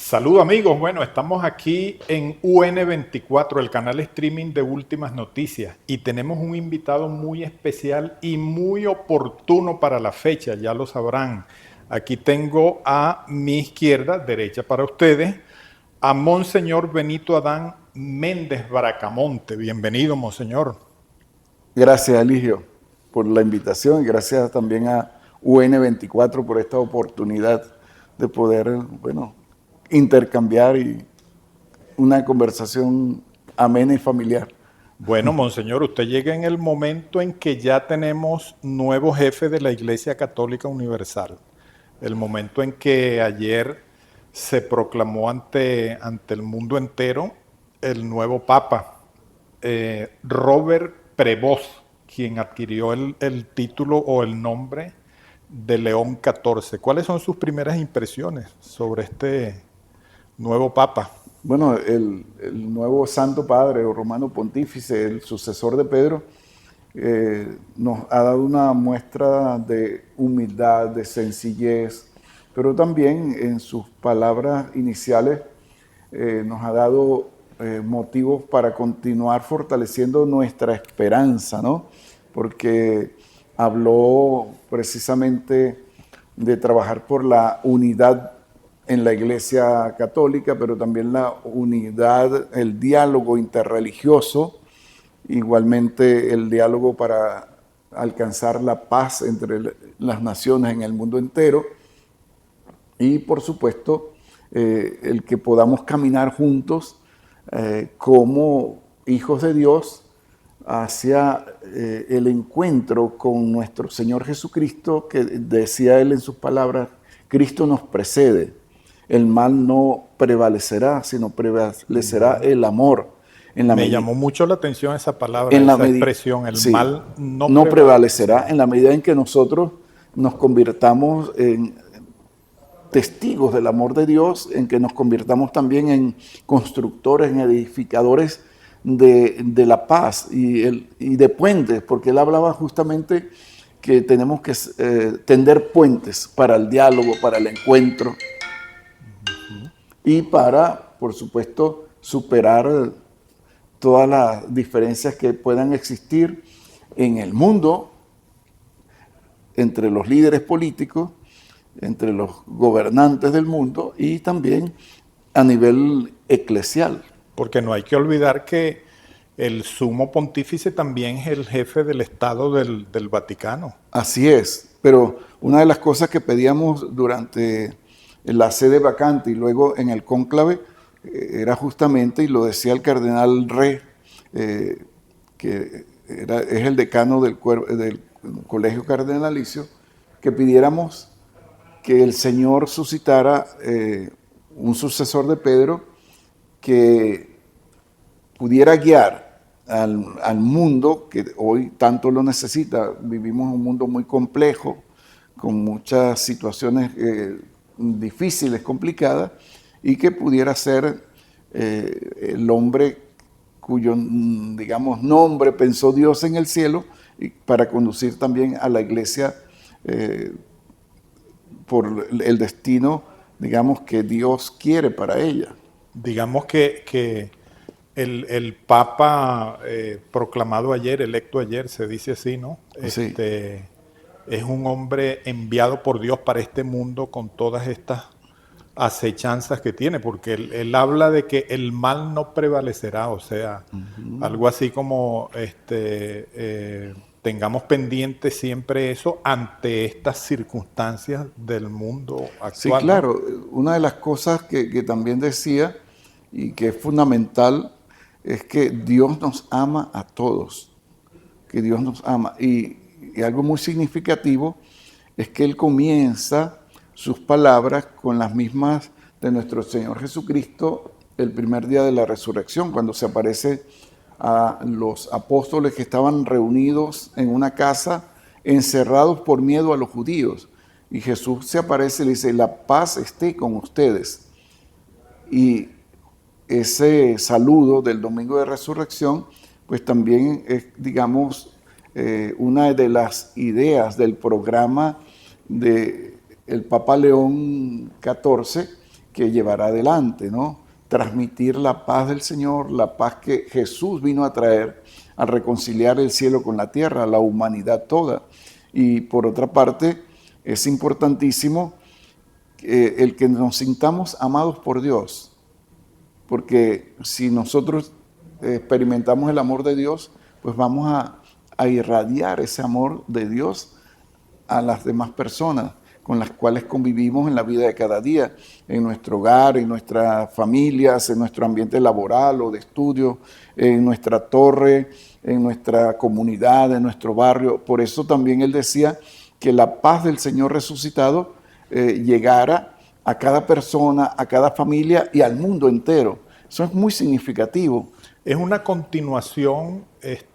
Saludos amigos, bueno, estamos aquí en UN24, el canal streaming de Últimas Noticias, y tenemos un invitado muy especial y muy oportuno para la fecha, ya lo sabrán. Aquí tengo a mi izquierda, derecha para ustedes, a Monseñor Benito Adán Méndez Bracamonte. Bienvenido, Monseñor. Gracias, Eligio, por la invitación y gracias también a UN24 por esta oportunidad de poder, intercambiar y una conversación amena y familiar. Bueno, Monseñor, usted llega en el momento en que ya tenemos nuevo jefe de la Iglesia Católica Universal. El momento en que ayer se proclamó ante el mundo entero el nuevo Papa, Robert Prevost, quien adquirió el título o el nombre de León XIV. ¿Cuáles son sus primeras impresiones sobre este nuevo Papa? Bueno, el nuevo Santo Padre o Romano Pontífice, el sucesor de Pedro, nos ha dado una muestra de humildad, de sencillez, pero también en sus palabras iniciales nos ha dado motivos para continuar fortaleciendo nuestra esperanza, ¿no? Porque habló precisamente de trabajar por la unidad en la Iglesia Católica, pero también la unidad, el diálogo interreligioso, igualmente el diálogo para alcanzar la paz entre las naciones en el mundo entero y, por supuesto, el que podamos caminar juntos como hijos de Dios hacia el encuentro con nuestro Señor Jesucristo, que decía él en sus palabras: Cristo nos precede. El mal no prevalecerá, sino prevalecerá el amor. Me llamó mucho la atención esa palabra, En la esa expresión, el sí, mal no no prevalecerá prevalecerá. en la medida en que nosotros nos convirtamos en testigos del amor de Dios, en que nos convirtamos también en constructores, en edificadores de la paz y de puentes, porque él hablaba justamente que tenemos que tender puentes para el diálogo, para el encuentro y para, por supuesto, superar todas las diferencias que puedan existir en el mundo entre los líderes políticos, entre los gobernantes del mundo y también a nivel eclesial. Porque no hay que olvidar que el sumo pontífice también es el jefe del Estado del Vaticano. Así es, pero una de las cosas que pedíamos durante la sede vacante y luego en el cónclave era justamente, y lo decía el cardenal Re, que es el decano del colegio cardenalicio, que pidiéramos que el Señor suscitara un sucesor de Pedro que pudiera guiar al mundo que hoy tanto lo necesita. Vivimos en un mundo muy complejo, con muchas situaciones difíciles, complicadas, y que pudiera ser el hombre cuyo, digamos, nombre pensó Dios en el cielo, y para conducir también a la iglesia por el destino, digamos, que Dios quiere para ella. Digamos que el Papa proclamado ayer, electo ayer, se dice así, ¿no? Sí. Es un hombre enviado por Dios para este mundo con todas estas acechanzas que tiene, porque él habla de que el mal no prevalecerá, o sea, algo así como tengamos pendiente siempre eso ante estas circunstancias del mundo Sí, actual, ¿no? claro. Una de las cosas que también decía y que es fundamental es que Dios nos ama a todos, que Dios nos ama. Y algo muy significativo es que Él comienza sus palabras con las mismas de nuestro Señor Jesucristo el primer día de la resurrección, cuando se aparece a los apóstoles que estaban reunidos en una casa, encerrados por miedo a los judíos. Y Jesús se aparece y le dice: la paz esté con ustedes. Y ese saludo del domingo de resurrección, pues también es, digamos, una de las ideas del programa del Papa León XIV, que llevará adelante, ¿no? Transmitir la paz del Señor, la paz que Jesús vino a traer al reconciliar el cielo con la tierra, la humanidad toda. Y por otra parte, es importantísimo el que nos sintamos amados por Dios, porque si nosotros experimentamos el amor de Dios, pues vamos a irradiar ese amor de Dios a las demás personas con las cuales convivimos en la vida de cada día, en nuestro hogar, en nuestras familias, en nuestro ambiente laboral o de estudio, en nuestra torre, en nuestra comunidad, en nuestro barrio. Por eso también él decía que la paz del Señor resucitado llegara a cada persona, a cada familia y al mundo entero. Eso es muy significativo. Es una continuación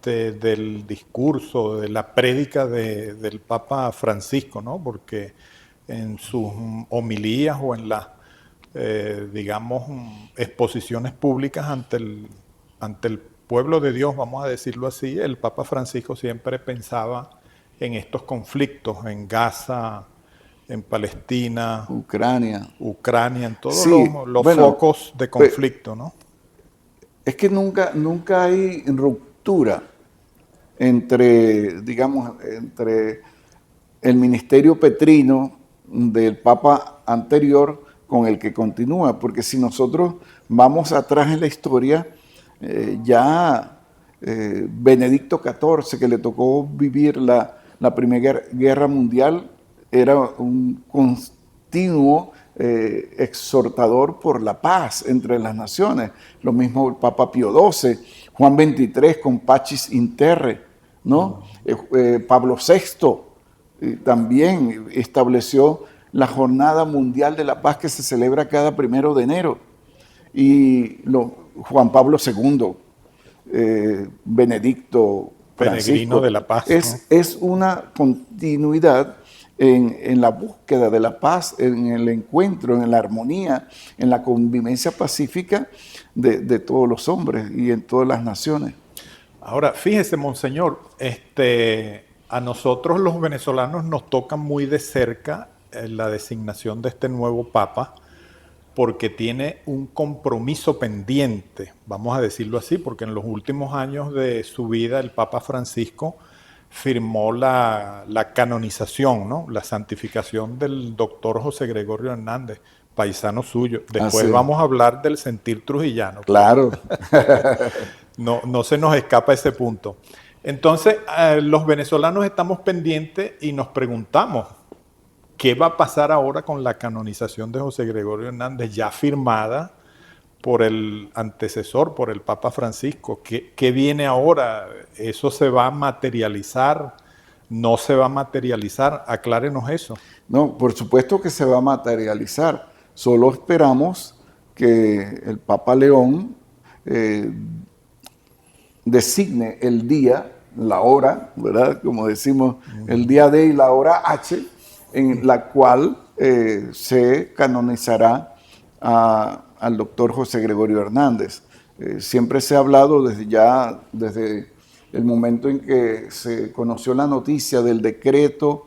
del discurso, de la prédica del Papa Francisco, ¿no? Porque en sus homilías o en las, digamos, exposiciones públicas ante el pueblo de Dios, vamos a decirlo así, el Papa Francisco siempre pensaba en estos conflictos, en Gaza, en Palestina, Ucrania, en todos sí, los focos de conflicto, ¿no? Es que nunca hay ruptura entre, digamos, entre el ministerio petrino del Papa anterior con el que continúa, porque si nosotros vamos atrás en la historia, Benedicto XIV, que le tocó vivir la Primera Guerra Mundial, era un continuo exhortador por la paz entre las naciones. Lo mismo el Papa Pío XII, Juan XXIII con Pacis in Terre, ¿no? Pablo VI también estableció la Jornada Mundial de la Paz que se celebra cada 1 de enero. Y Juan Pablo II, Benedicto Peregrino de la Paz, ¿no? Es una continuidad en la búsqueda de la paz, en el encuentro, en la armonía, en la convivencia pacífica de todos los hombres y en todas las naciones. Ahora, fíjese, Monseñor, a nosotros los venezolanos nos toca muy de cerca la designación de este nuevo Papa, porque tiene un compromiso pendiente, vamos a decirlo así, porque en los últimos años de su vida el Papa Francisco firmó la canonización, ¿no? La santificación del doctor José Gregorio Hernández, paisano suyo. Después vamos a hablar del sentir trujillano. Claro. No se nos escapa ese punto. Entonces, los venezolanos estamos pendientes y nos preguntamos, ¿qué va a pasar ahora con la canonización de José Gregorio Hernández, ya firmada por el antecesor, por el Papa Francisco? ¿Qué viene ahora? ¿Eso se va a materializar? ¿No se va a materializar? Aclárenos eso. No, por supuesto que se va a materializar. Solo esperamos que el Papa León designe el día, la hora, ¿verdad? Como decimos, el día D y la hora H, en la cual se canonizará al doctor José Gregorio Hernández. Siempre se ha hablado desde el momento en que se conoció la noticia del decreto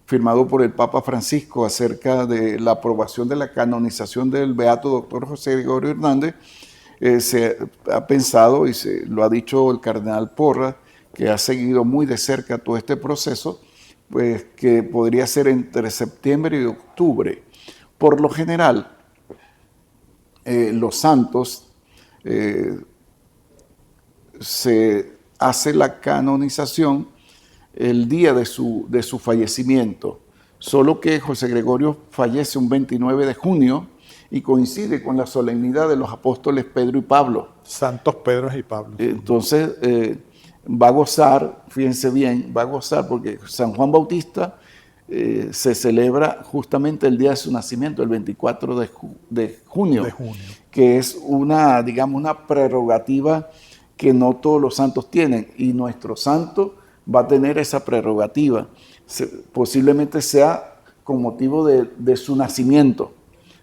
firmado por el Papa Francisco acerca de la aprobación de la canonización del beato doctor José Gregorio Hernández. Se ha pensado, y lo ha dicho el cardenal Porras, que ha seguido muy de cerca todo este proceso, pues que podría ser entre septiembre y octubre. Por lo general, los santos se hace la canonización el día de su fallecimiento, solo que José Gregorio fallece un 29 de junio y coincide con la solemnidad de los apóstoles Pedro y Pablo. Santos Pedro y Pablo. Entonces va a gozar, fíjense bien, va a gozar porque San Juan Bautista se celebra justamente el día de su nacimiento, el 24 de junio, que es una prerrogativa que no todos los santos tienen, y nuestro santo va a tener esa prerrogativa. Posiblemente sea con motivo de su nacimiento,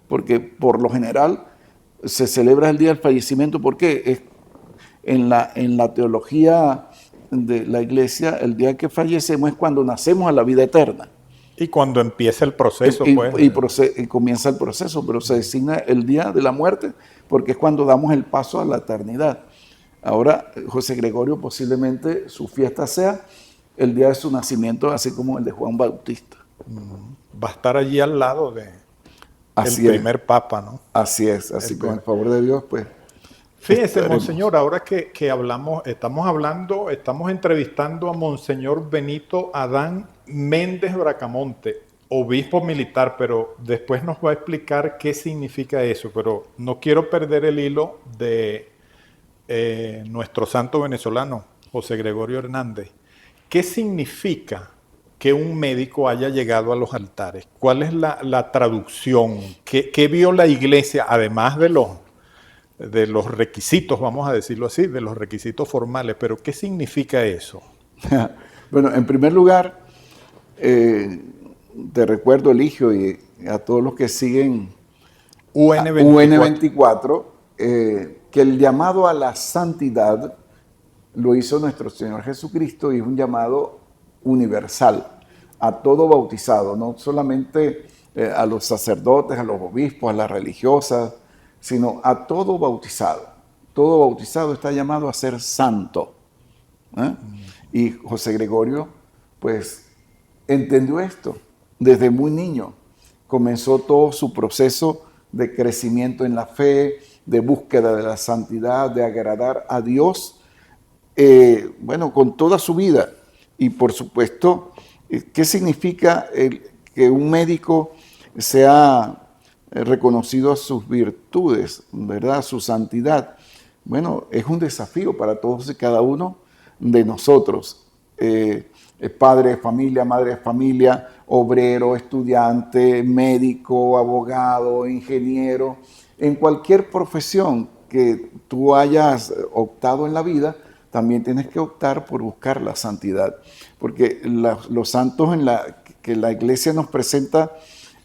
porque por lo general se celebra el día del fallecimiento, porque en la teología de la Iglesia, el día que fallecemos es cuando nacemos a la vida eterna. Y cuando empieza el proceso, pues. Y comienza el proceso, pero se designa el día de la muerte porque es cuando damos el paso a la eternidad. Ahora, José Gregorio posiblemente su fiesta sea el día de su nacimiento, así como el de Juan Bautista. Va a estar allí al lado de Así el es. primer papa, ¿no? Así es, así con el favor de Dios, pues. Fíjese, estaremos. Monseñor, ahora que hablamos, estamos entrevistando a Monseñor Benito Adán Méndez Bracamonte, obispo militar, pero después nos va a explicar qué significa eso, pero no quiero perder el hilo de nuestro santo venezolano, José Gregorio Hernández. ¿Qué significa que un médico haya llegado a los altares? ¿Cuál es la traducción? ¿Qué vio la iglesia, además de los requisitos, vamos a decirlo así, de los requisitos formales? Pero ¿qué significa eso? Bueno, en primer lugar, te recuerdo, Eligio, y a todos los que siguen UN24, que el llamado a la santidad lo hizo nuestro Señor Jesucristo y es un llamado universal a todo bautizado, no solamente a los sacerdotes, a los obispos, a las religiosas, sino a todo bautizado. Todo bautizado está llamado a ser santo. Y José Gregorio, pues, entendió esto desde muy niño. Comenzó todo su proceso de crecimiento en la fe, de búsqueda de la santidad, de agradar a Dios, bueno, con toda su vida. Y por supuesto, ¿qué significa que un médico sea reconocido a sus virtudes, ¿verdad? Su santidad? Bueno, es un desafío para todos y cada uno de nosotros. Padre de familia, madre de familia, obrero, estudiante, médico, abogado, ingeniero, en cualquier profesión que tú hayas optado en la vida, también tienes que optar por buscar la santidad. Porque los santos que la iglesia nos presenta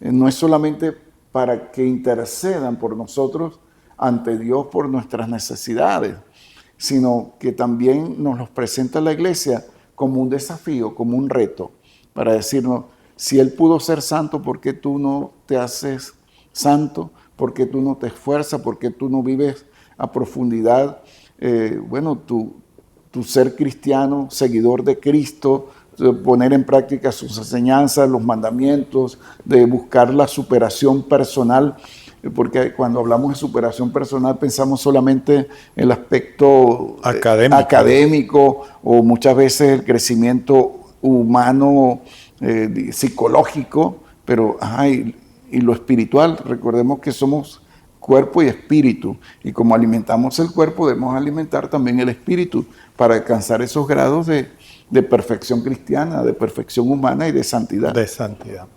no es solamente para que intercedan por nosotros ante Dios por nuestras necesidades, sino que también nos los presenta la iglesia como un desafío, como un reto, para decirnos, si Él pudo ser santo, ¿por qué tú no te haces santo? ¿Por qué tú no te esfuerzas? ¿Por qué tú no vives a profundidad? Bueno, tu ser cristiano, seguidor de Cristo, poner en práctica sus enseñanzas, los mandamientos, de buscar la superación personal, porque cuando hablamos de superación personal pensamos solamente en el aspecto académico o muchas veces el crecimiento humano, psicológico, pero y lo espiritual. Recordemos que somos cuerpo y espíritu, y como alimentamos el cuerpo debemos alimentar también el espíritu para alcanzar esos grados de perfección cristiana, de perfección humana y de santidad. De santidad.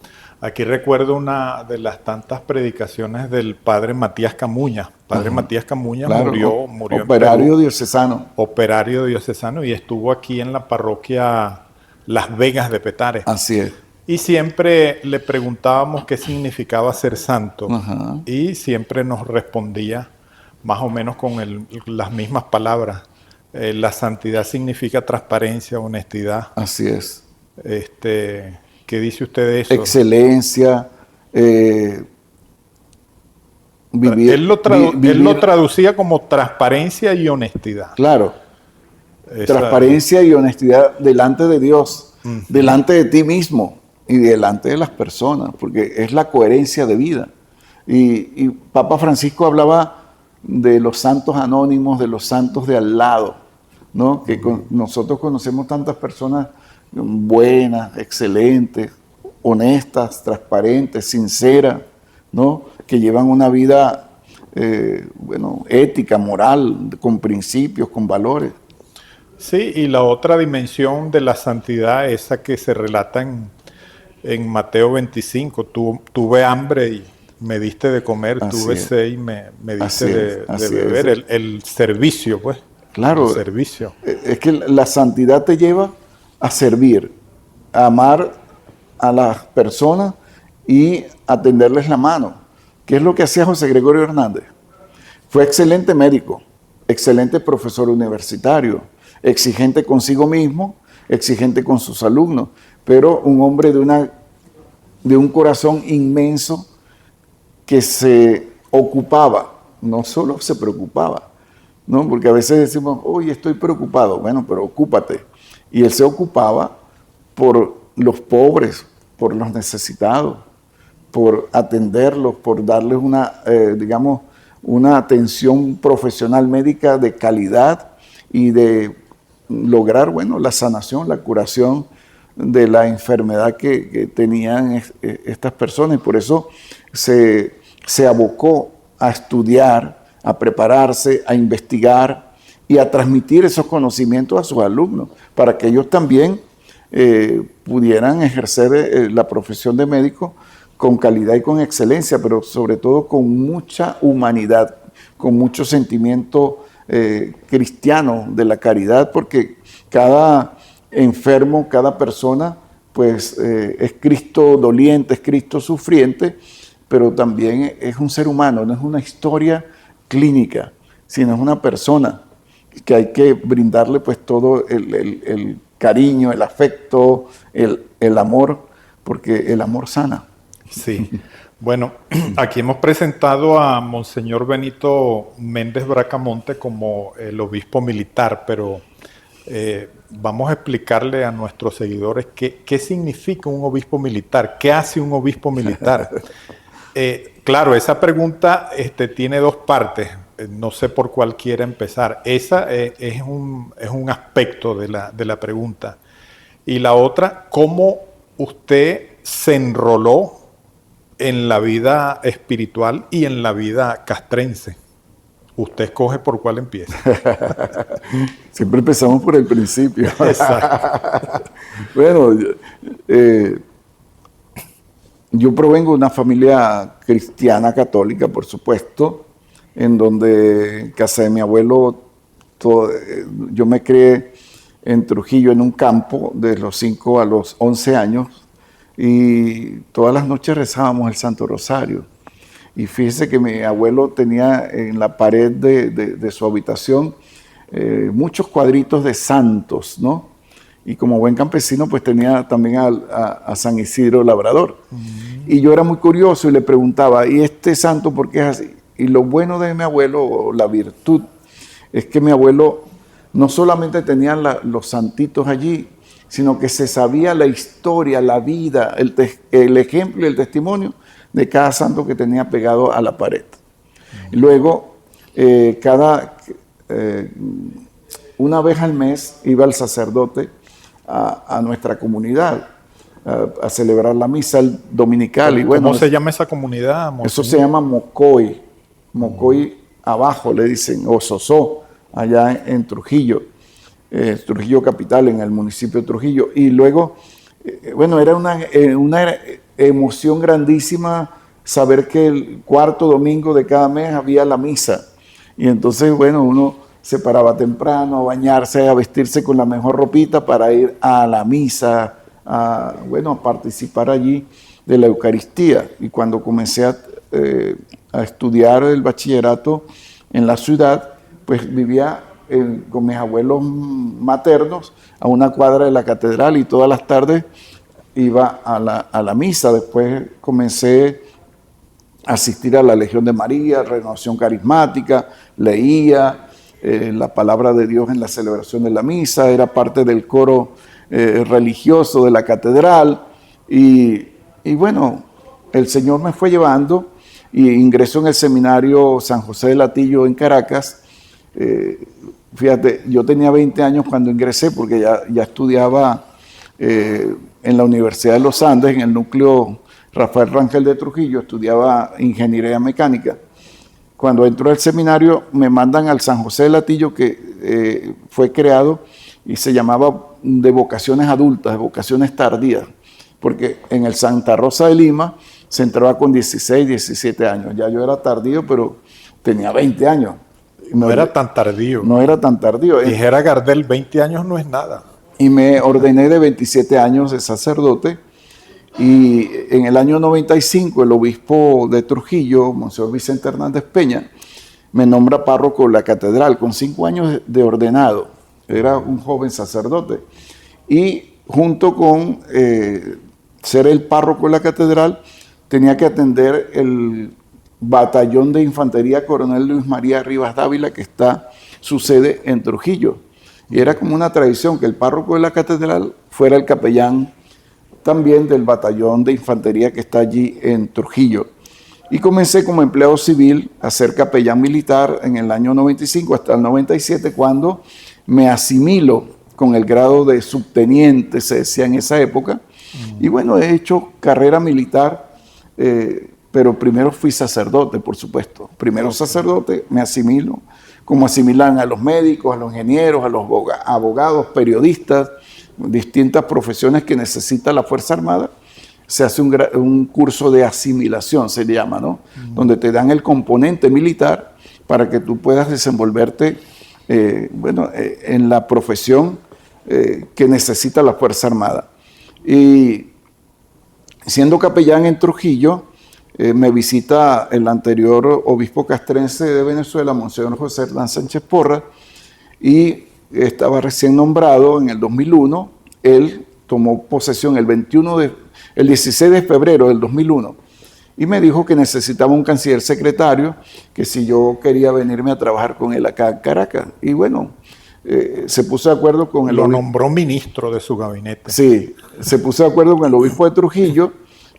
Aquí recuerdo una de las tantas predicaciones del padre Matías Camuña. Padre Matías Camuña, claro, murió operario diocesano. Operario diocesano, y estuvo aquí en la parroquia Las Vegas de Petare. Así es. Y siempre le preguntábamos qué significaba ser santo. Y siempre nos respondía más o menos con las mismas palabras. La santidad significa transparencia, honestidad. Así es. ¿Qué dice usted de eso? Excelencia. Vivir, él lo traducía como transparencia y honestidad. Claro. Transparencia y honestidad delante de Dios, delante de ti mismo y delante de las personas, porque es la coherencia de vida. Y Papa Francisco hablaba de los santos anónimos, de los santos de al lado, ¿no? Que nosotros conocemos tantas personas buenas, excelentes, honestas, transparentes, sinceras, ¿no? Que llevan una vida ética, moral, con principios, con valores. Sí, y la otra dimensión de la santidad, esa que se relata en Mateo 25, tuve hambre y me diste de comer, tuve sed y me diste de beber, el servicio, pues. Claro, el servicio. Es que la santidad te lleva a servir, a amar a las personas y a tenderles la mano. ¿Qué es lo que hacía José Gregorio Hernández? Fue excelente médico, excelente profesor universitario, exigente consigo mismo, exigente con sus alumnos, pero un hombre de una de un corazón inmenso que se ocupaba, no solo se preocupaba, ¿no? Porque a veces decimos, oye, estoy preocupado. Bueno, pero ocúpate. Y él se ocupaba por los pobres, por los necesitados, por atenderlos, por darles digamos, una atención profesional médica de calidad y de lograr, bueno, la sanación, la curación de la enfermedad que tenían estas personas. Y por eso se abocó a estudiar, a prepararse, a investigar y a transmitir esos conocimientos a sus alumnos, para que ellos también pudieran ejercer la profesión de médico con calidad y con excelencia, pero sobre todo con mucha humanidad, con mucho sentimiento cristiano de la caridad, porque cada enfermo, cada persona, pues es Cristo doliente, es Cristo sufriente, pero también es un ser humano, no es una historia clínica, sino es una persona que hay que brindarle pues todo el cariño, el afecto, el amor, porque el amor sana. Sí. Bueno, aquí hemos presentado a Monseñor Benito Méndez Bracamonte como el obispo militar, pero vamos a explicarle a nuestros seguidores qué significa un obispo militar, qué hace un obispo militar. Claro, esa pregunta tiene dos partes, no sé por cuál quiera empezar. Esa es un aspecto de la pregunta. Y la otra, ¿cómo usted se enroló en la vida espiritual y en la vida castrense? Usted escoge por cuál empieza. Siempre empezamos por el principio. Exacto. Bueno, yo provengo de una familia cristiana católica, por supuesto, en donde en casa de mi abuelo, yo me crié en Trujillo, en un campo, de los 5 a los 11 años, y todas las noches rezábamos el Santo Rosario. Y fíjese que mi abuelo tenía en la pared de su habitación muchos cuadritos de santos, ¿no? Y como buen campesino, pues tenía también a San Isidro Labrador. Y yo era muy curioso y le preguntaba, ¿y este santo por qué es así? Y lo bueno de mi abuelo, la virtud, es que mi abuelo no solamente tenía los santitos allí, sino que se sabía la historia, la vida, el ejemplo y el testimonio de cada santo que tenía pegado a la pared. Y luego, una vez al mes iba el sacerdote a nuestra comunidad a celebrar la misa dominical. Y bueno, ¿cómo se llama esa comunidad, monseñor? Eso se llama Mocoy. Mocoy abajo le dicen, o Sosó, allá en Trujillo. Trujillo capital, en el municipio de Trujillo. Y luego, bueno, era una emoción grandísima saber que el cuarto domingo de cada mes había la misa. Y entonces, bueno, uno se paraba temprano a bañarse, a vestirse con la mejor ropita para ir a la misa, a participar allí de la Eucaristía. Y cuando comencé a estudiar el bachillerato en la ciudad, pues vivía con mis abuelos maternos a una cuadra de la catedral y todas las tardes iba a la misa. Después comencé a asistir a la Legión de María, Renovación Carismática, leía la palabra de Dios en la celebración de la misa, era parte del coro religioso de la catedral y bueno, el Señor me fue llevando y ingresó en el seminario San José de Latillo en Caracas. Fíjate, yo tenía 20 años cuando ingresé porque ya estudiaba en la Universidad de los Andes, en el núcleo Rafael Rangel de Trujillo, estudiaba ingeniería mecánica. Cuando entro al seminario me mandan al San José de Latillo, que fue creado y se llamaba de vocaciones adultas, de vocaciones tardías, porque en el Santa Rosa de Lima se entraba con 16, 17 años. Ya yo era tardío, pero tenía 20 años. No era tan tardío. No era tan tardío. Dijera Gardel, 20 años no es nada. Y me ordené de 27 años de sacerdote. Y en el año 95 el obispo de Trujillo, Monseñor Vicente Hernández Peña, me nombra párroco de la catedral con 5 años de ordenado. Era un joven sacerdote. Y junto con ser el párroco de la catedral, tenía que atender el batallón de infantería Coronel Luis María Rivas Dávila, que está su sede en Trujillo. Y era como una tradición que el párroco de la catedral fuera el capellán también del batallón de infantería que está allí en Trujillo. Y comencé como empleado civil a ser capellán militar en el año 95 hasta el 97, cuando me asimilo con el grado de subteniente, se decía en esa época. Y bueno, he hecho carrera militar, pero primero fui sacerdote, por supuesto. Primero sacerdote, me asimilo, como asimilan a los médicos, a los ingenieros, a los abogados, periodistas, distintas profesiones que necesita la Fuerza Armada. Se hace un curso de asimilación, se llama, ¿no? Donde te dan el componente militar para que tú puedas desenvolverte en la profesión que necesita la Fuerza Armada. Y siendo capellán en Trujillo, me visita el anterior obispo castrense de Venezuela, Monseñor José Hernán Sánchez Porras, y estaba recién nombrado en el 2001. Él tomó posesión el 16 de febrero del 2001 y me dijo que necesitaba un canciller secretario, que si yo quería venirme a trabajar con él acá en Caracas. Y bueno, se puso de acuerdo con el... Lo nombró ministro de su gabinete. Sí, se puso de acuerdo con el obispo de Trujillo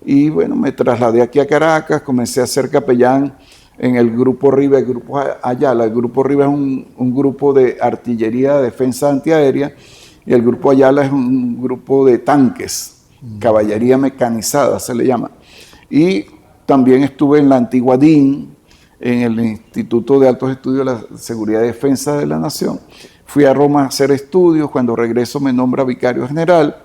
y bueno, me trasladé aquí a Caracas, comencé a ser capellán en el Grupo Riva, el Grupo Ayala. El Grupo Riva es un grupo de artillería de defensa antiaérea y el Grupo Ayala es un grupo de tanques, caballería mecanizada se le llama. Y también estuve en la antigua DIN, en el Instituto de Altos Estudios de la Seguridad y Defensa de la Nación. Fui a Roma a hacer estudios, cuando regreso me nombra vicario general.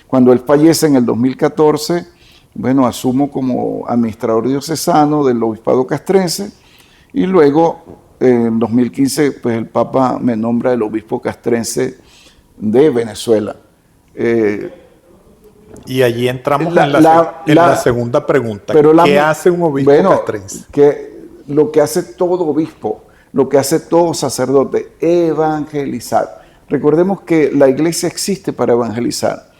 Cuando él fallece en el 2014, bueno, asumo como administrador diocesano del obispado castrense y luego en 2015 pues el Papa me nombra el obispo castrense de Venezuela. Y allí entramos en la segunda pregunta. ¿Qué hace un obispo castrense? Lo que hace todo obispo, lo que hace todo sacerdote, evangelizar. Recordemos que la iglesia existe para evangelizar.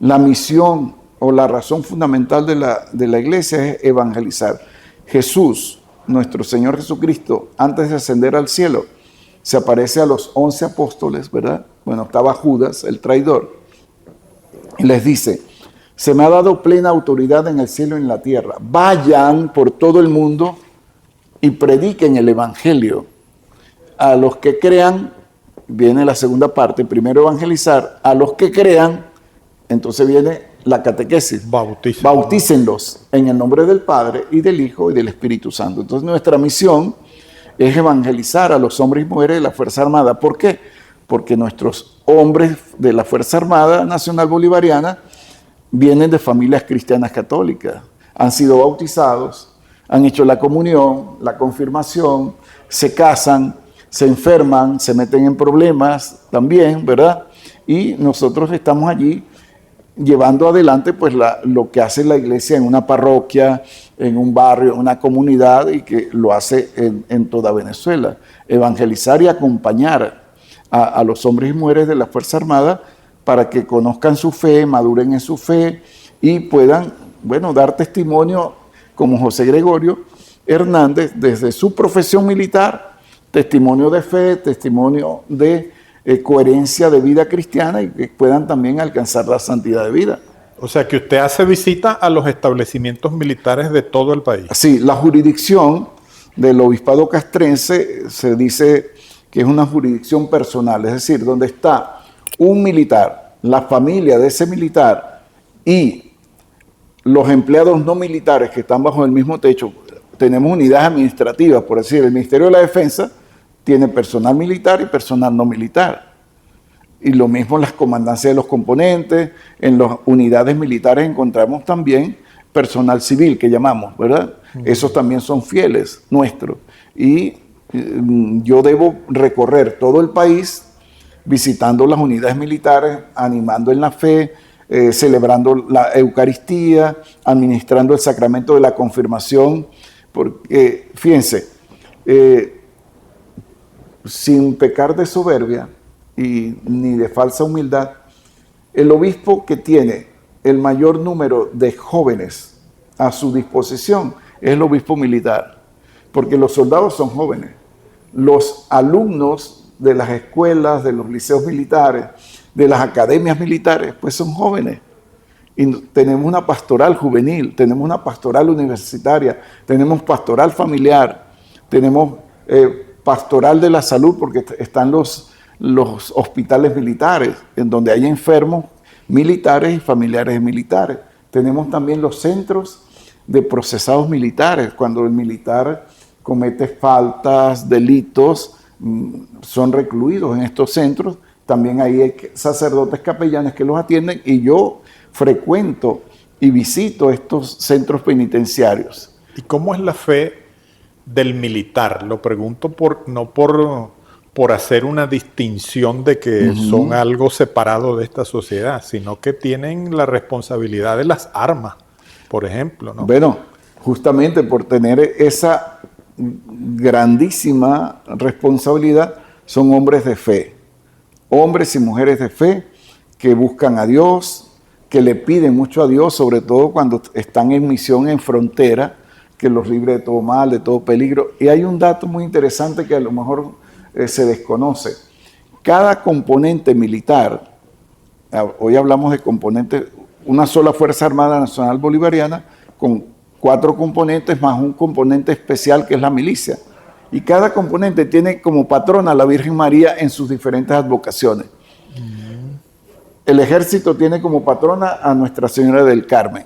La misión o la razón fundamental de la iglesia es evangelizar. Jesús, nuestro Señor Jesucristo, antes de ascender al cielo, se aparece a los 11 apóstoles, ¿verdad? Bueno, estaba Judas, el traidor, y les dice: se me ha dado plena autoridad en el cielo y en la tierra. Vayan por todo el mundo y prediquen el evangelio. A los que crean, viene la segunda parte, primero evangelizar, a los que crean, entonces viene la catequesis. Bautícenlos en el nombre del Padre y del Hijo y del Espíritu Santo. Entonces nuestra misión es evangelizar a los hombres y mujeres de la Fuerza Armada. ¿Por qué? Porque nuestros hombres de la Fuerza Armada Nacional Bolivariana vienen de familias cristianas católicas, han sido bautizados, han hecho la comunión, la confirmación, se casan, se enferman, se meten en problemas también, ¿verdad? Y nosotros estamos allí llevando adelante pues lo que hace la iglesia en una parroquia, en un barrio, en una comunidad, y que lo hace en toda Venezuela. Evangelizar y acompañar a los hombres y mujeres de la Fuerza Armada para que conozcan su fe, maduren en su fe y puedan, bueno, dar testimonio como José Gregorio Hernández desde su profesión militar, testimonio de fe, testimonio de coherencia de vida cristiana, y que puedan también alcanzar la santidad de vida. O sea que usted hace visita a los establecimientos militares de todo el país. Sí, la jurisdicción del obispado castrense se dice que es una jurisdicción personal, es decir, donde está un militar, la familia de ese militar y los empleados no militares que están bajo el mismo techo. Tenemos unidades administrativas, por decir, el Ministerio de la Defensa tiene personal militar y personal no militar. Y lo mismo en las comandancias de los componentes, en las unidades militares encontramos también personal civil, que llamamos, ¿verdad? Esos también son fieles nuestros. Y yo debo recorrer todo el país visitando las unidades militares, animando en la fe, celebrando la Eucaristía, administrando el sacramento de la confirmación, porque, fíjense, sin pecar de soberbia y ni de falsa humildad, el obispo que tiene el mayor número de jóvenes a su disposición es el obispo militar, porque los soldados son jóvenes. Los alumnos de las escuelas, de los liceos militares, de las academias militares, pues son jóvenes. Y tenemos una pastoral juvenil, tenemos una pastoral universitaria, tenemos pastoral familiar, tenemos pastoral de la salud, porque están los hospitales militares, en donde hay enfermos militares y familiares de militares. Tenemos también los centros de procesados militares, cuando el militar comete faltas, delitos, son recluidos en estos centros. También hay sacerdotes capellanes que los atienden, y yo frecuento y visito estos centros penitenciarios. ¿Y cómo es la fe del militar? Lo pregunto no por hacer una distinción de que son algo separado de esta sociedad, sino que tienen la responsabilidad de las armas, por ejemplo, ¿no? Bueno, justamente por tener esa grandísima responsabilidad, son hombres de fe, hombres y mujeres de fe que buscan a Dios, que le piden mucho a Dios, sobre todo cuando están en misión en frontera, que los libre de todo mal, de todo peligro. Y hay un dato muy interesante que a lo mejor se desconoce. Cada componente militar, hoy hablamos de componentes, una sola Fuerza Armada Nacional Bolivariana, con 4 componentes más un componente especial que es la milicia. Y cada componente tiene como patrona a la Virgen María en sus diferentes advocaciones. El ejército tiene como patrona a Nuestra Señora del Carmen.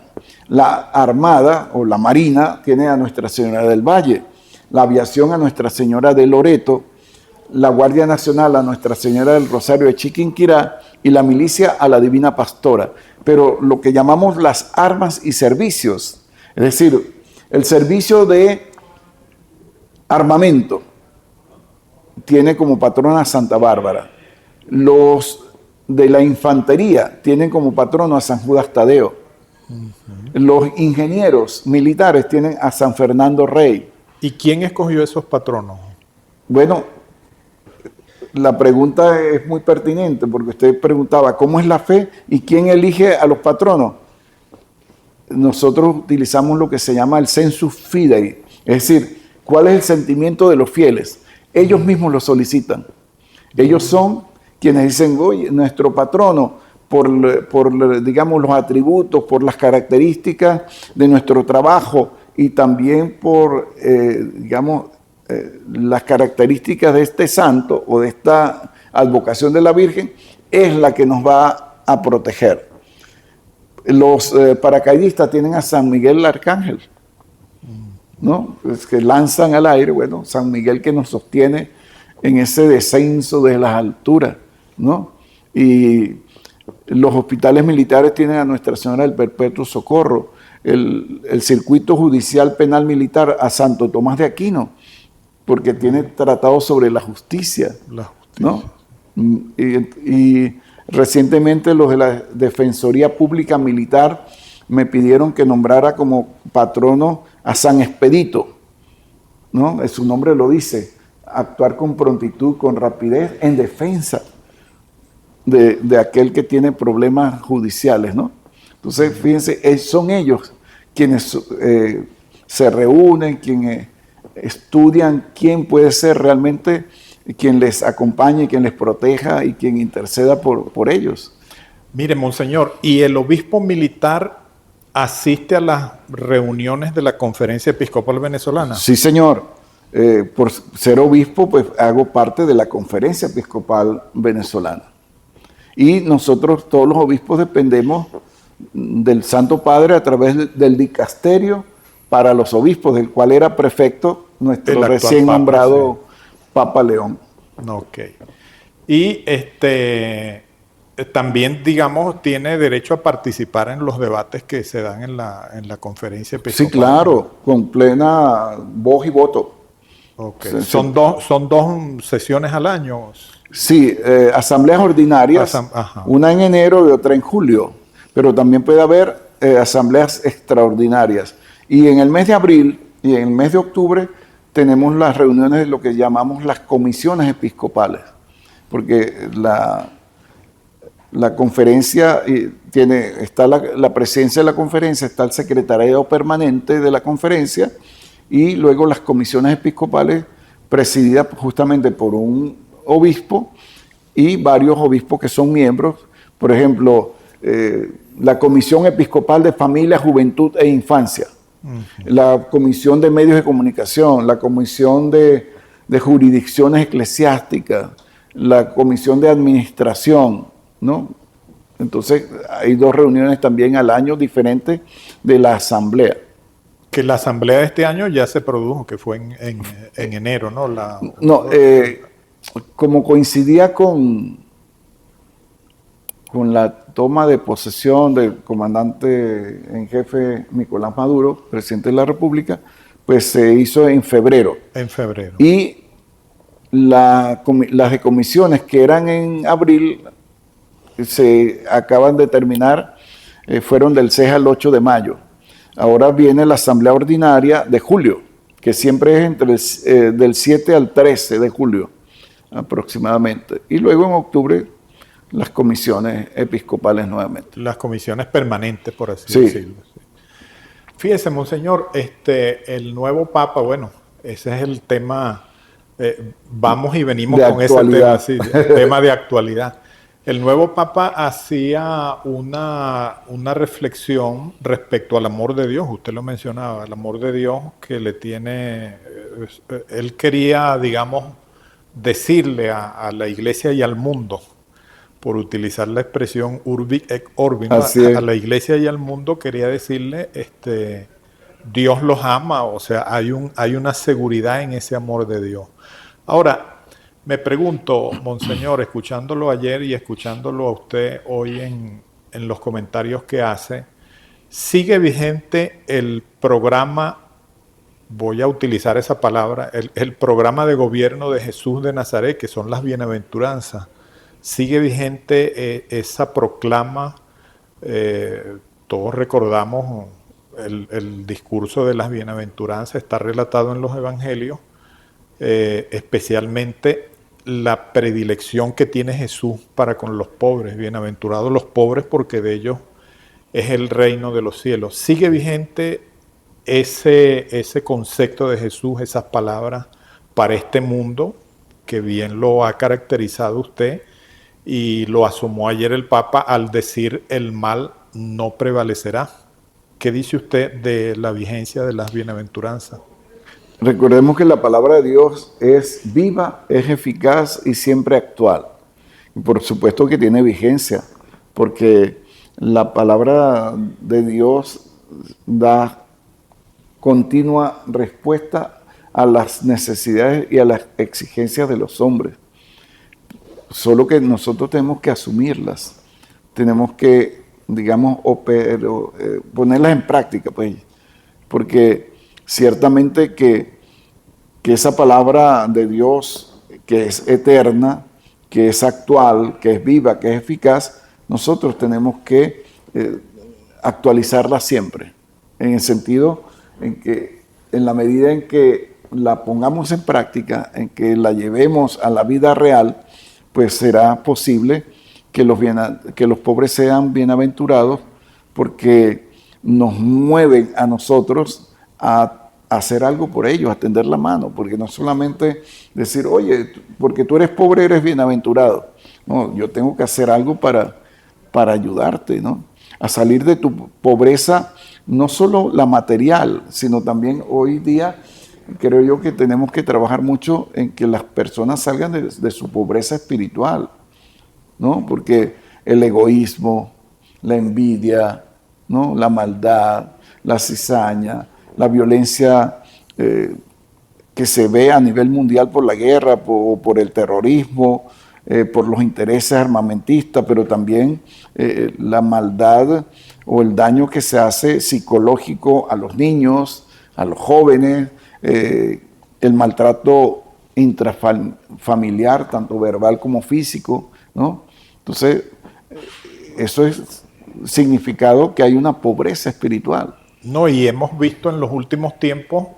La Armada o la Marina tiene a Nuestra Señora del Valle. La aviación a Nuestra Señora de Loreto. La Guardia Nacional a Nuestra Señora del Rosario de Chiquinquirá. Y la milicia a la Divina Pastora. Pero lo que llamamos las armas y servicios, es decir, el servicio de armamento tiene como patrona a Santa Bárbara. Los de la infantería tienen como patrono a San Judas Tadeo. Los ingenieros militares tienen a San Fernando Rey. ¿Y quién escogió esos patronos? Bueno, la pregunta es muy pertinente, porque usted preguntaba cómo es la fe y quién elige a los patronos. Nosotros utilizamos lo que se llama el sensus fidei, es decir, cuál es el sentimiento de los fieles. Ellos mismos lo solicitan. Ellos son quienes dicen, oye, nuestro patrono, por digamos, los atributos, por las características de nuestro trabajo y también por, digamos, las características de este santo o de esta advocación de la Virgen, es la que nos va a proteger. Los paracaidistas tienen a San Miguel el Arcángel, ¿no? Es que lanzan al aire, bueno, San Miguel que nos sostiene en ese descenso de las alturas, ¿no? Y los hospitales militares tienen a Nuestra Señora del Perpetuo Socorro, el circuito judicial penal militar a Santo Tomás de Aquino, porque tiene tratado sobre la justicia, ¿no? Y recientemente los de la Defensoría Pública Militar me pidieron que nombrara como patrono a San Expedito, ¿no? Su nombre lo dice, actuar con prontitud, con rapidez, en defensa de aquel que tiene problemas judiciales, ¿no? Entonces, fíjense, son ellos quienes se reúnen, quienes estudian quién puede ser realmente quien les acompañe, quien les proteja y quien interceda por ellos. Mire, monseñor, ¿y el obispo militar asiste a las reuniones de la Conferencia Episcopal Venezolana? Sí, señor. Por ser obispo, pues hago parte de la Conferencia Episcopal Venezolana. Y nosotros, todos los obispos, dependemos del Santo Padre a través del dicasterio para los obispos, del cual era prefecto nuestro recién nombrado Papa León. Ok. Y también, digamos, tiene derecho a participar en los debates que se dan en la Conferencia Episcopal. Sí, claro, con plena voz y voto. Okay. Sí, son dos sesiones al año. Sí, asambleas ordinarias, una en enero y otra en julio, pero también puede haber asambleas extraordinarias. Y en el mes de abril y en el mes de octubre tenemos las reuniones de lo que llamamos las comisiones episcopales, porque La conferencia está la presidencia de la conferencia, está el secretariado permanente de la conferencia y luego las comisiones episcopales presididas justamente por un obispo y varios obispos que son miembros. Por ejemplo, la Comisión Episcopal de Familia, Juventud e Infancia, la Comisión de Medios de Comunicación, la Comisión de Jurisdicciones Eclesiásticas, la Comisión de Administración, ¿no? Entonces, hay 2 reuniones también al año diferentes de la asamblea. Que la asamblea de este año ya se produjo, que fue en enero, ¿no? Como coincidía con la toma de posesión del comandante en jefe Nicolás Maduro, presidente de la República, pues se hizo en febrero. En febrero. Y las de comisiones que eran en abril se acaban de terminar, fueron del 6 al 8 de mayo. Ahora viene la asamblea ordinaria de julio, que siempre es entre del 7 al 13 de julio aproximadamente. Y luego en octubre las comisiones episcopales nuevamente. Las comisiones permanentes, por así Sí. decirlo. Sí. Fíjese, monseñor, el nuevo papa, bueno, ese es el tema, vamos y venimos con actualidad. ese tema, sí, tema de actualidad. El nuevo papa hacía una reflexión respecto al amor de Dios, usted lo mencionaba, el amor de Dios que le tiene, él quería, digamos, decirle a la iglesia y al mundo, por utilizar la expresión urbi et orbi, ¿no? A la iglesia y al mundo quería decirle, Dios los ama, o sea, hay una seguridad en ese amor de Dios. Ahora, me pregunto, monseñor, escuchándolo ayer y escuchándolo a usted hoy en los comentarios que hace, ¿sigue vigente el programa, voy a utilizar esa palabra, el programa de gobierno de Jesús de Nazaret, que son las bienaventuranzas? ¿Sigue vigente esa proclama? Todos recordamos el discurso de las bienaventuranzas, está relatado en los evangelios, especialmente la predilección que tiene Jesús para con los pobres. Bienaventurados los pobres porque de ellos es el reino de los cielos. ¿Sigue vigente ese concepto de Jesús, esas palabras para este mundo, que bien lo ha caracterizado usted y lo asomó ayer el Papa al decir el mal no prevalecerá? ¿Qué dice usted de la vigencia de las bienaventuranzas? Recordemos que la palabra de Dios es viva, es eficaz y siempre actual. Y por supuesto que tiene vigencia, porque la palabra de Dios da continua respuesta a las necesidades y a las exigencias de los hombres. Solo que nosotros tenemos que asumirlas, tenemos que, digamos, ponerlas en práctica, pues, porque ciertamente que esa palabra de Dios, que es eterna, que es actual, que es viva, que es eficaz, nosotros tenemos que actualizarla siempre, en el sentido en que, en la medida en que la pongamos en práctica, en que la llevemos a la vida real, pues será posible que los pobres sean bienaventurados, porque nos mueven a nosotros a hacer algo por ellos, a tender la mano, porque no solamente decir, oye, porque tú eres pobre eres bienaventurado. No, yo tengo que hacer algo para ayudarte, ¿no? A salir de tu pobreza, no solo la material, sino también hoy día creo yo que tenemos que trabajar mucho en que las personas salgan de su pobreza espiritual, ¿no? Porque el egoísmo, la envidia, ¿no? La maldad, la cizaña, la violencia que se ve a nivel mundial por la guerra, por el terrorismo, por los intereses armamentistas, pero también la maldad o el daño que se hace psicológico a los niños, a los jóvenes, el maltrato intrafamiliar, tanto verbal como físico, ¿no? Entonces, eso es significado que hay una pobreza espiritual. No, y hemos visto en los últimos tiempos,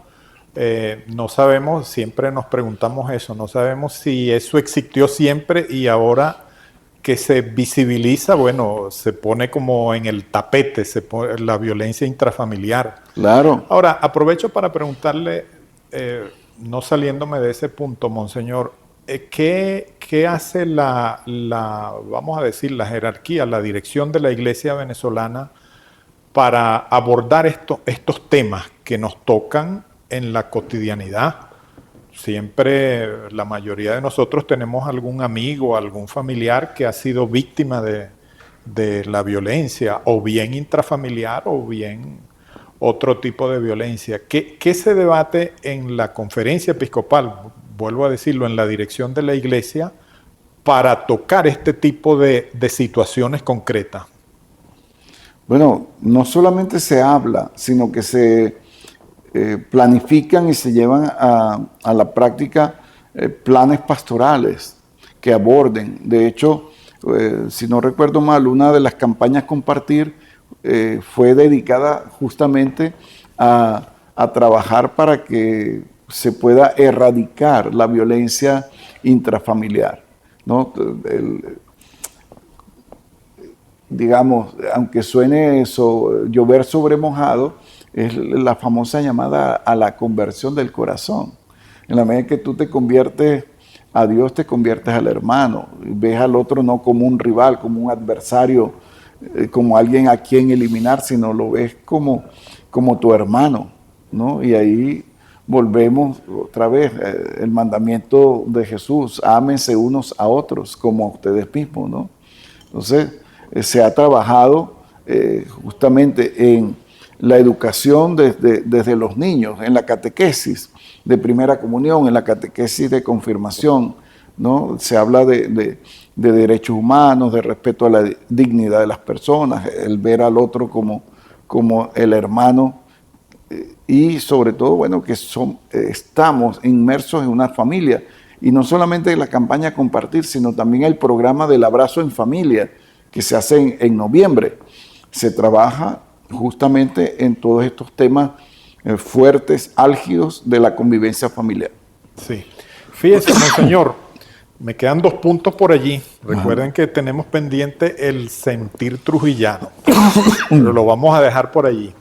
no sabemos, siempre nos preguntamos eso, no sabemos si eso existió siempre y ahora que se visibiliza, bueno, se pone como en el tapete, la violencia intrafamiliar. Claro. Ahora, aprovecho para preguntarle, no saliéndome de ese punto, Monseñor, ¿qué hace vamos a decir, la jerarquía, la dirección de la Iglesia venezolana para abordar estos temas que nos tocan en la cotidianidad? Siempre, la mayoría de nosotros tenemos algún amigo, algún familiar que ha sido víctima de la violencia, o bien intrafamiliar, o bien otro tipo de violencia. ¿Qué se debate en la conferencia episcopal, vuelvo a decirlo, en la dirección de la Iglesia, para tocar este tipo de situaciones concretas? Bueno, no solamente se habla, sino que se planifican y se llevan a la práctica planes pastorales que aborden. De hecho, si no recuerdo mal, una de las campañas Compartir fue dedicada justamente a trabajar para que se pueda erradicar la violencia intrafamiliar, ¿no? Digamos, aunque suene eso, llover sobre mojado, es la famosa llamada a la conversión del corazón. En la medida que tú te conviertes a Dios, te conviertes al hermano. Ves al otro no como un rival, como un adversario, como alguien a quien eliminar, sino lo ves como tu hermano, ¿no? Y ahí volvemos otra vez, el mandamiento de Jesús: ámense unos a otros como a ustedes mismos, ¿no? Entonces, se ha trabajado justamente en la educación desde los niños, en la catequesis de primera comunión, en la catequesis de confirmación, ¿no? Se habla de derechos humanos, de respeto a la dignidad de las personas, el ver al otro como el hermano, y sobre todo, bueno, que estamos inmersos en una familia, y no solamente la campaña Compartir, sino también el programa del abrazo en familia, que se hace en noviembre. Se trabaja justamente en todos estos temas fuertes, álgidos de la convivencia familiar. Sí. Fíjese, Monseñor, me quedan 2 puntos por allí. Recuerden que tenemos pendiente el sentir trujillano, pero lo vamos a dejar por allí.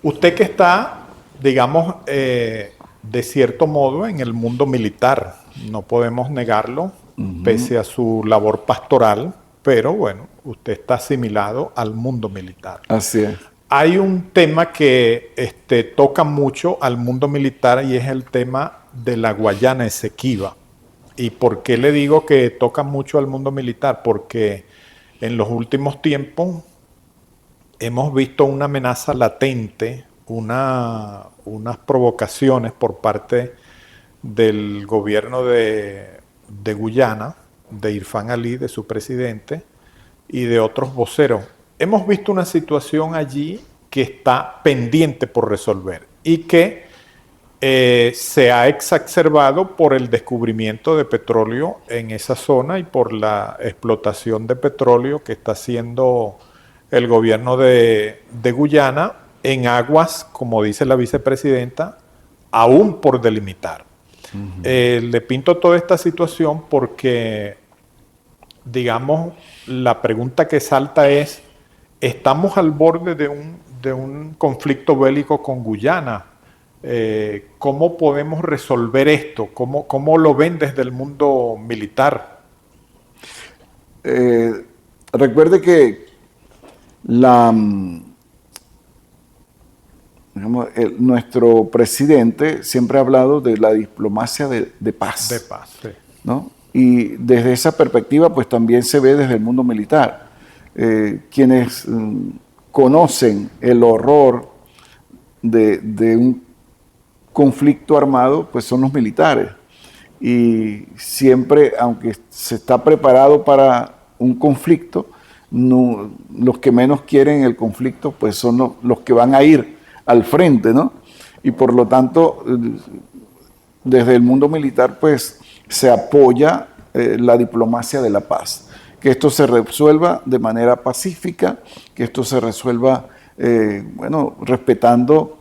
Usted que está, digamos, de cierto modo en el mundo militar, no podemos negarlo, pese a su labor pastoral, pero bueno, usted está asimilado al mundo militar. Así es. Hay un tema que toca mucho al mundo militar, y es el tema de la Guayana Esequiba. ¿Y por qué le digo que toca mucho al mundo militar? Porque en los últimos tiempos hemos visto una amenaza latente, unas provocaciones por parte del gobierno de Guyana, de Irfán Ali, de su presidente, y de otros voceros. Hemos visto una situación allí que está pendiente por resolver y que se ha exacerbado por el descubrimiento de petróleo en esa zona y por la explotación de petróleo que está haciendo el gobierno de Guyana en aguas, como dice la vicepresidenta, aún por delimitar. Le pinto toda esta situación porque, digamos, la pregunta que salta es: ¿estamos al borde de un conflicto bélico con Guyana? ¿Cómo podemos resolver esto? ¿Cómo lo ven desde el mundo militar? Recuerde que nuestro presidente siempre ha hablado de la diplomacia de paz. De paz, sí. ¿No? Y desde esa perspectiva, pues también se ve desde el mundo militar. Quienes conocen el horror de un conflicto armado, pues son los militares. Y siempre, aunque se está preparado para un conflicto, los que menos quieren el conflicto, pues son los que van a ir al frente, ¿no? Y por lo tanto, desde el mundo militar, pues se apoya la diplomacia de la paz. Que esto se resuelva de manera pacífica, que esto se resuelva, respetando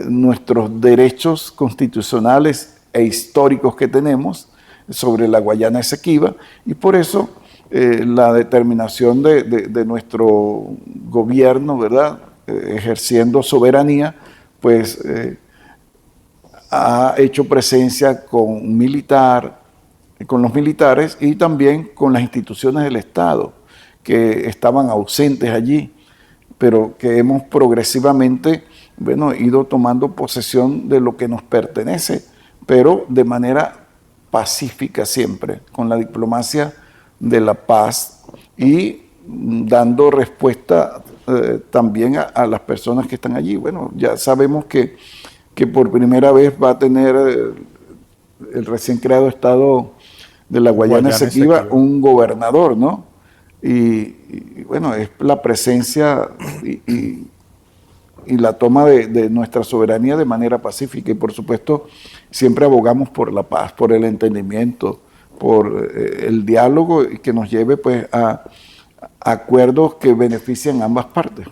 nuestros derechos constitucionales e históricos que tenemos sobre la Guayana Esequiba, y por eso la determinación de nuestro gobierno, ¿verdad? Ejerciendo soberanía, pues ha hecho presencia con los militares y también con las instituciones del Estado que estaban ausentes allí, pero que hemos progresivamente, bueno, ido tomando posesión de lo que nos pertenece, pero de manera pacífica siempre, con la diplomacia de la paz y dando respuesta también a las personas que están allí. Bueno, ya sabemos que por primera vez va a tener el recién creado estado de la Guayana Esequiba un gobernador, ¿no? Y bueno, es la presencia y la toma de nuestra soberanía de manera pacífica. Y por supuesto, siempre abogamos por la paz, por el entendimiento, por el diálogo y que nos lleve pues a acuerdos que beneficien a ambas partes.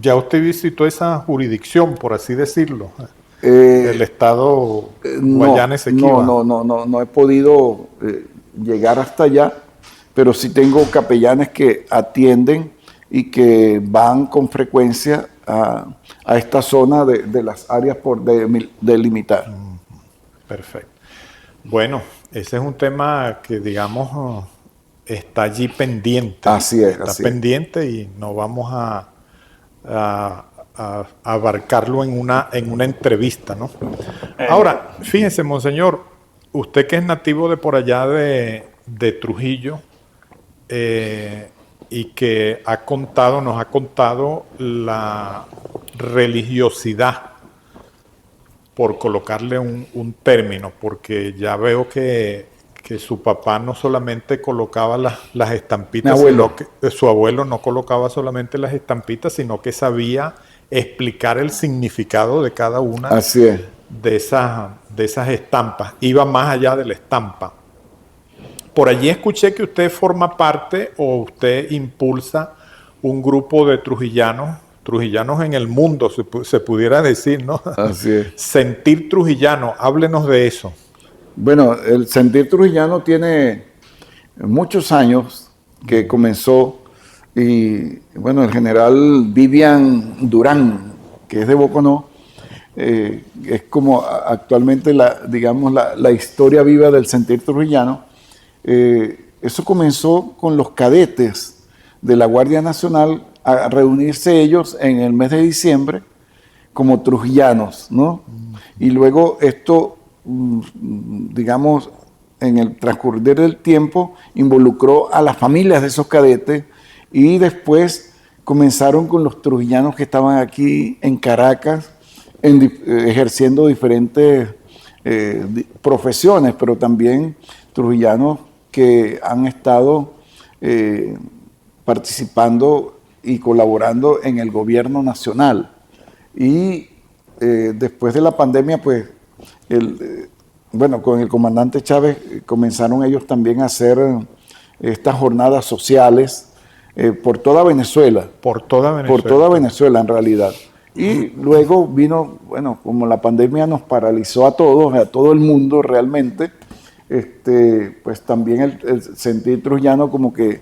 Ya usted visitó esa jurisdicción, por así decirlo, el estado Guayana Esequiba. No he podido llegar hasta allá, pero sí tengo capellanes que atienden y que van con frecuencia a esta zona de las áreas por delimitar. Perfecto. Bueno, ese es un tema que, digamos, está allí pendiente. Así es. Está pendiente y no vamos a abarcarlo en una entrevista, ¿no? Ahora, fíjense, monseñor, usted que es nativo de por allá de Trujillo, y que nos ha contado la religiosidad, por colocarle un término, porque ya veo que su papá no solamente colocaba las estampitas, sino que su abuelo no colocaba solamente las estampitas, sino que sabía explicar el significado de cada una de esas estampas. Iba más allá de la estampa. Por allí escuché que usted forma parte o usted impulsa un grupo de trujillanos en el mundo, se pudiera decir, ¿no? Así es. Sentir trujillano, háblenos de eso. Bueno, el sentir trujillano tiene muchos años que comenzó y, bueno, el general Vivian Durán, que es de Boconó, es como actualmente la historia viva del sentir trujillano. Eso comenzó con los cadetes de la Guardia Nacional a reunirse ellos en el mes de diciembre como trujillanos, ¿no? Y luego esto, digamos, en el transcurrir del tiempo involucró a las familias de esos cadetes y después comenzaron con los trujillanos que estaban aquí en Caracas ejerciendo diferentes profesiones, pero también trujillanos que han estado participando y colaborando en el gobierno nacional. Y después de la pandemia, pues, con el comandante Chávez comenzaron ellos también a hacer estas jornadas sociales por toda Venezuela. Por toda Venezuela. Por toda Venezuela, en realidad. Y luego vino, bueno, como la pandemia nos paralizó a todos, a todo el mundo realmente, pues también el sentir trujillano como que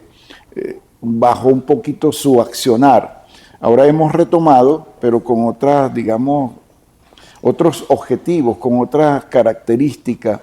bajó un poquito su accionar. Ahora hemos retomado, pero con otras, digamos, otros objetivos, con otras características,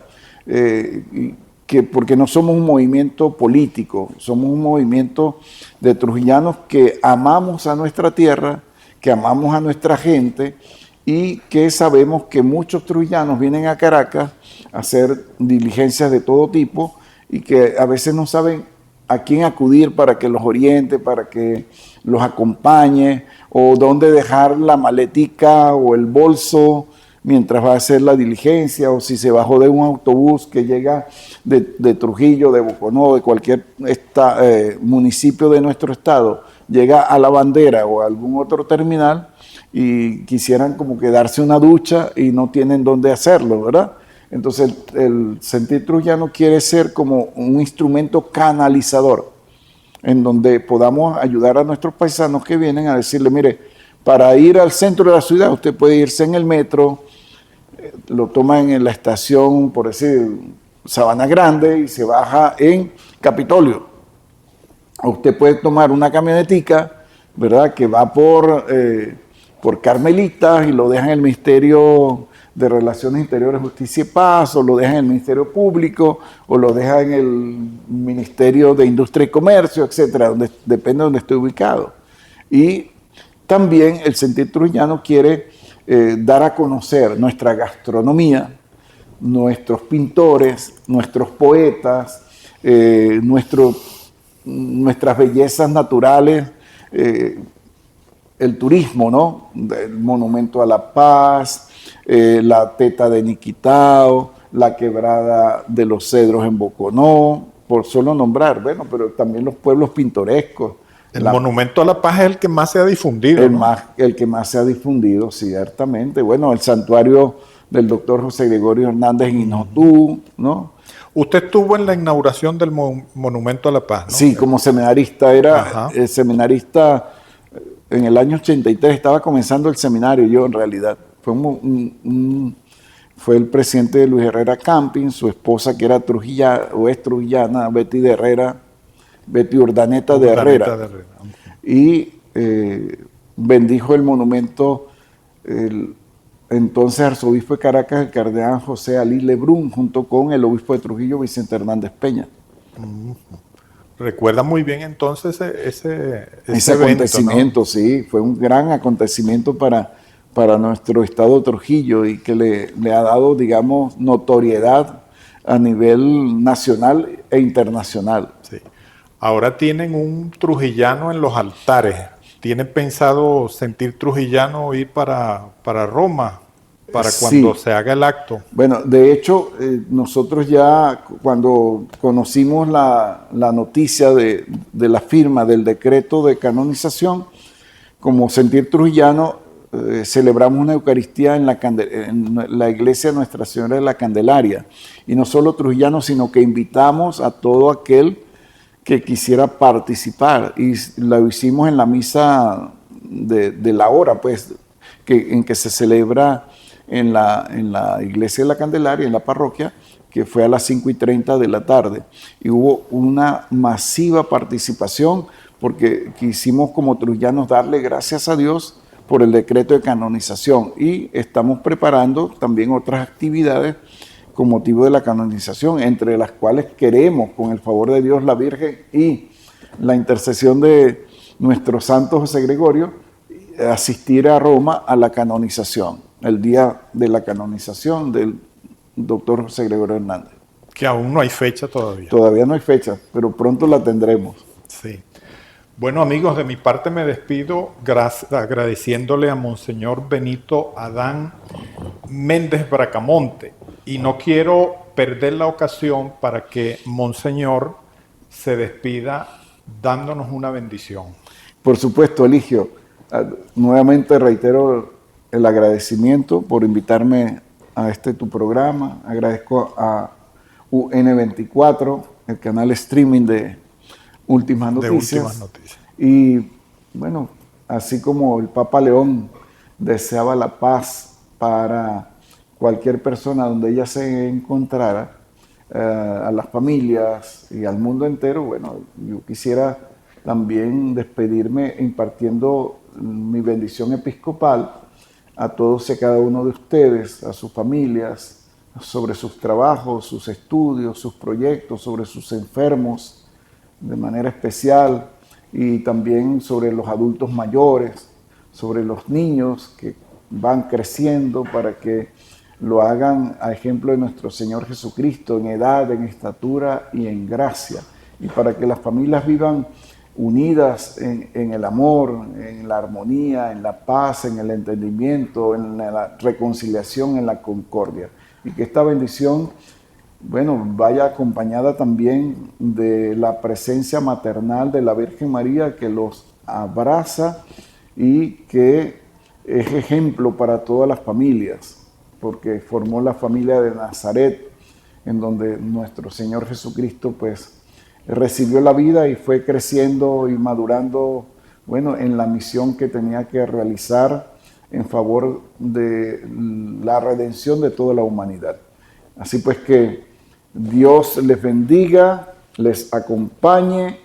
porque no somos un movimiento político, somos un movimiento de trujillanos que amamos a nuestra tierra, que amamos a nuestra gente y que sabemos que muchos trujillanos vienen a Caracas a hacer diligencias de todo tipo y que a veces no saben a quién acudir para que los oriente, para que los acompañe, o dónde dejar la maletica o el bolso mientras va a hacer la diligencia, o si se bajó de un autobús que llega de Trujillo, de Boconó, de cualquier municipio de nuestro estado, llega a La Bandera o a algún otro terminal y quisieran como que darse una ducha y no tienen dónde hacerlo, ¿verdad? Entonces el sentir trujillano quiere ser como un instrumento canalizador en donde podamos ayudar a nuestros paisanos que vienen a decirle, mire, para ir al centro de la ciudad usted puede irse en el metro, lo toma en la estación, por decir, Sabana Grande y se baja en Capitolio. Usted puede tomar una camionetica, ¿verdad?, que va por Carmelitas y lo deja en el Ministerio de Relaciones Interiores, Justicia y Paz, o lo deja en el Ministerio Público, o lo deja en el Ministerio de Industria y Comercio, etcétera, depende de donde esté ubicado. Y también el Sentir Trujillano quiere dar a conocer nuestra gastronomía, nuestros pintores, nuestros poetas, nuestras bellezas naturales, el turismo, ¿no? El Monumento a la Paz, la Teta de Niquitao, la Quebrada de los Cedros en Boconó, por solo nombrar, bueno, pero también los pueblos pintorescos. El Monumento a la Paz es el que más se ha difundido, el que más se ha difundido, ciertamente. Bueno, el santuario del doctor José Gregorio Hernández en Inotú, ¿no? Usted estuvo en la inauguración del Monumento a la Paz, ¿no? Sí, como seminarista. Era seminarista en el año 83, estaba comenzando el seminario yo en realidad. Fue el presidente de Luis Herrera Camping, su esposa que era trujillana, o es trujillana, Betty Urdaneta de Herrera. Y bendijo el monumento el entonces arzobispo de Caracas, el cardenal José Alí Lebrún, junto con el obispo de Trujillo, Vicente Hernández Peña. Recuerda muy bien entonces ese acontecimiento, ¿no? Sí, fue un gran acontecimiento para nuestro estado Trujillo y que le ha dado, digamos, notoriedad a nivel nacional e internacional. Sí. Ahora tienen un trujillano en los altares. ¿Tienen pensado Sentir Trujillano ir para Roma para cuando se haga el acto? Bueno, de hecho, nosotros ya cuando conocimos la noticia de la firma del decreto de canonización, como Sentir Trujillano, celebramos una Eucaristía en la iglesia de Nuestra Señora de la Candelaria. Y no solo trujillanos, sino que invitamos a todo aquel que quisiera participar, y lo hicimos en la misa de la hora, pues, en que se celebra en la iglesia de la Candelaria, en la parroquia, que fue a las 5:30 de la tarde. Y hubo una masiva participación, porque quisimos como trujillanos darle gracias a Dios por el decreto de canonización, y estamos preparando también otras actividades con motivo de la canonización, entre las cuales queremos, con el favor de Dios, la Virgen y la intercesión de nuestro santo José Gregorio, asistir a Roma a la canonización, el día de la canonización del doctor José Gregorio Hernández. Que aún no hay fecha todavía. Todavía no hay fecha, pero pronto la tendremos. Sí. Bueno, amigos, de mi parte me despido agradeciéndole a Monseñor Benito Adán Méndez Bracamonte. Y no quiero perder la ocasión para que Monseñor se despida dándonos una bendición. Por supuesto, Eligio. Nuevamente reitero el agradecimiento por invitarme a tu programa. Agradezco a UN24, el canal streaming de Últimas Noticias. Y bueno, así como el Papa León deseaba la paz para cualquier persona donde ella se encontrara, a las familias y al mundo entero, bueno, yo quisiera también despedirme impartiendo mi bendición episcopal a todos y a cada uno de ustedes, a sus familias, sobre sus trabajos, sus estudios, sus proyectos, sobre sus enfermos de manera especial, y también sobre los adultos mayores, sobre los niños que van creciendo, para que lo hagan a ejemplo de nuestro Señor Jesucristo en edad, en estatura y en gracia, y para que las familias vivan unidas en el amor, en la armonía, en la paz, en el entendimiento, en la reconciliación, en la concordia. Y que esta bendición, bueno, vaya acompañada también de la presencia maternal de la Virgen María, que los abraza y que es ejemplo para todas las familias, porque formó la familia de Nazaret, en donde nuestro Señor Jesucristo, pues, recibió la vida y fue creciendo y madurando, bueno, en la misión que tenía que realizar en favor de la redención de toda la humanidad. Así pues, que Dios les bendiga, les acompañe,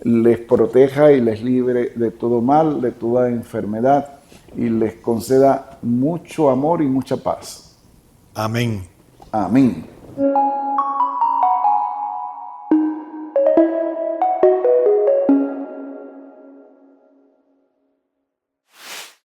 les proteja y les libre de todo mal, de toda enfermedad, y les conceda mucho amor y mucha paz. Amén. Amén.